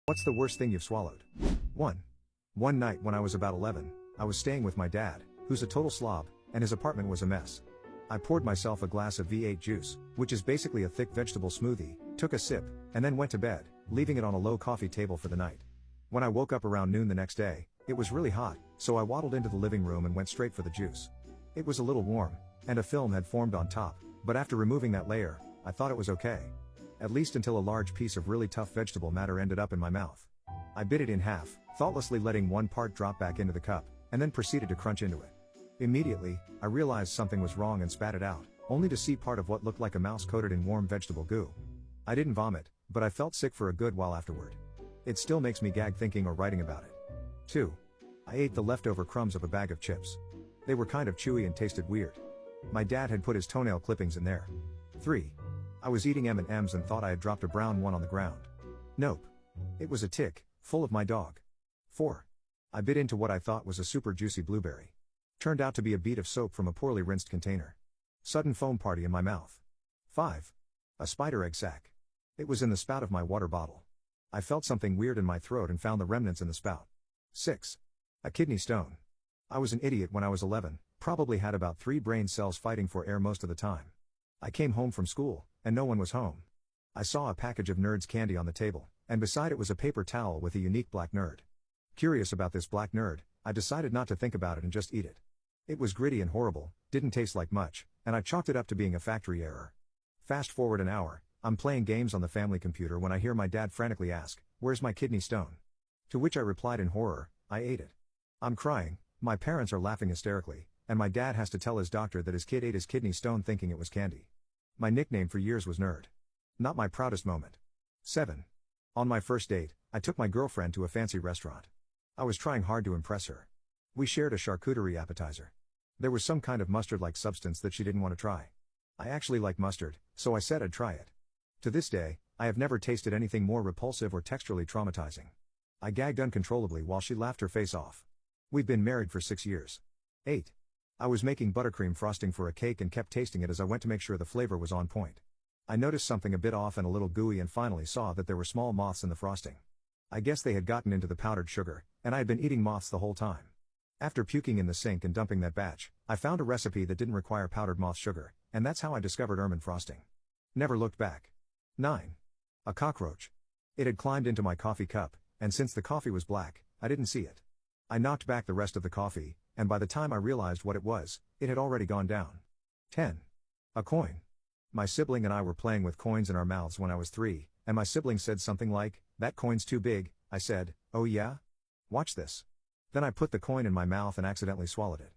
What's the worst thing you've swallowed? 1. One night when I was about 11, I was staying with my dad, who's a total slob, and his apartment was a mess. I poured myself a glass of V8 juice, which is basically a thick vegetable smoothie, took a sip, and then went to bed, leaving it on a low coffee table for the night. When I woke up around noon the next day, it was really hot, so I waddled into the living room and went straight for the juice. It was a little warm, and a film had formed on top, but after removing that layer, I thought it was okay. At least until a large piece of really tough vegetable matter ended up in my mouth. I bit it in half, thoughtlessly letting one part drop back into the cup, and then proceeded to crunch into it. Immediately, I realized something was wrong and spat it out, only to see part of what looked like a mouse coated in warm vegetable goo. I didn't vomit, but I felt sick for a good while afterward. It still makes me gag thinking or writing about it. 2. I ate the leftover crumbs of a bag of chips. They were kind of chewy and tasted weird. My dad had put his toenail clippings in there. 3. I was eating M&Ms and thought I had dropped a brown one on the ground. Nope. It was a tick, full of my dog. 4. I bit into what I thought was a super juicy blueberry. Turned out to be a bead of soap from a poorly rinsed container. Sudden foam party in my mouth. 5. A spider egg sac. It was in the spout of my water bottle. I felt something weird in my throat and found the remnants in the spout. 6. A kidney stone. I was an idiot when I was 11, probably had about 3 brain cells fighting for air most of the time. I came home from school, and no one was home. I saw a package of Nerds candy on the table, and beside it was a paper towel with a unique black nerd. Curious about this black nerd, I decided not to think about it and just eat it. It was gritty and horrible, didn't taste like much, and I chalked it up to being a factory error. Fast forward an hour, I'm playing games on the family computer when I hear my dad frantically ask, "Where's my kidney stone?" To which I replied in horror, "I ate it." I'm crying, my parents are laughing hysterically, and my dad has to tell his doctor that his kid ate his kidney stone thinking it was candy. My nickname for years was Nerd. Not my proudest moment. 7. On my first date, I took my girlfriend to a fancy restaurant. I was trying hard to impress her. We shared a charcuterie appetizer. There was some kind of mustard-like substance that she didn't want to try. I actually like mustard, so I said I'd try it. To this day, I have never tasted anything more repulsive or texturally traumatizing. I gagged uncontrollably while she laughed her face off. We've been married for 6 years. 8. I was making buttercream frosting for a cake and kept tasting it as I went to make sure the flavor was on point. I noticed something a bit off and a little gooey and finally saw that there were small moths in the frosting. I guess they had gotten into the powdered sugar, and I had been eating moths the whole time. After puking in the sink and dumping that batch, I found a recipe that didn't require powdered moth sugar, and that's how I discovered ermine frosting. Never looked back. 9. A cockroach. It had climbed into my coffee cup, and since the coffee was black, I didn't see it. I knocked back the rest of the coffee, and by the time I realized what it was, it had already gone down. 10. A coin. My sibling and I were playing with coins in our mouths when I was 3, and my sibling said something like, "That coin's too big." I said, "Oh yeah? Watch this." Then I put the coin in my mouth and accidentally swallowed it.